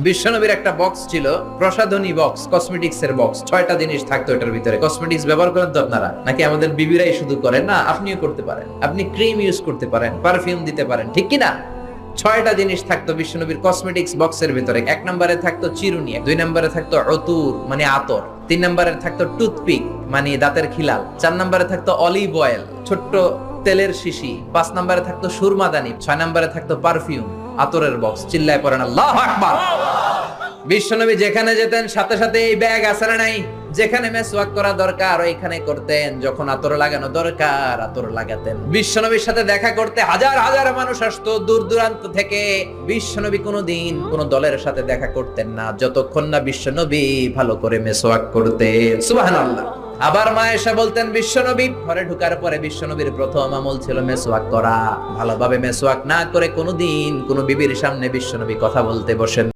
বিশ্বনবীর একটা বক্স ছিল, প্রসাধনী বক্স, কসমেটিক্স এর বক্স। 6টা জিনিস থাকতো এটার ভিতরে। কসমেটিক্স ব্যবহার করেন তো আপনারা, নাকি আমাদের বিবিরাই শুধু করেন? না, আপনিও করতে পারেন। আপনি ক্রিম ইউজ করতে পারেন, পারফিউম দিতে পারেন, ঠিক কি না? 6টা জিনিস থাকতো বিশ্বনবীর কসমেটিক্স বক্সের ভিতরে। 1 নম্বরে থাকতো চিরুনি, 2 নম্বরে থাকতো অতুর মানে আতর, 3 নম্বরে থাকতো টুথপিক মানে দাঁতের খিলাল, 4 নম্বরে থাকতো অলিভ অয়েল ছোট্ট তেলের শিশি, 5 নম্বরে থাকতো সুরমাদানি, 6 নম্বরে থাকতো পারফিউম আতরের বক্স। চিল্লায় পড়েন আল্লাহু আকবার। বিশ্বনবী যেখানে যেতেন সাথে সাথে এই ব্যাগ আছে না নাই? যেখানে মেসওয়াক করা দরকার ওইখানে করতেন, যখন আতর লাগানো দরকার আতর লাগাতেন। বিশ্বনবীর সাথে দেখা করতে হাজার হাজার মানুষ আসতো দূর দূরান্ত থেকে। বিশ্বনবী কোনোদিন কোন দলের সাথে দেখা করতেন না যতক্ষণ না বিশ্বনবী ভালো করে মেসওয়াক করতেন। সুবহানাল্লাহ। আবার মা এসে বলতেন, বিশ্বনবী ঘরে ঢোকার পরে বিশ্বনবীর প্রথম আমল ছিল মেসওয়াক করা। ভালোভাবে মেসওয়াক না করে কোনোদিন কোন বিবির সামনে বিশ্বনবী কথা বলতে বসেন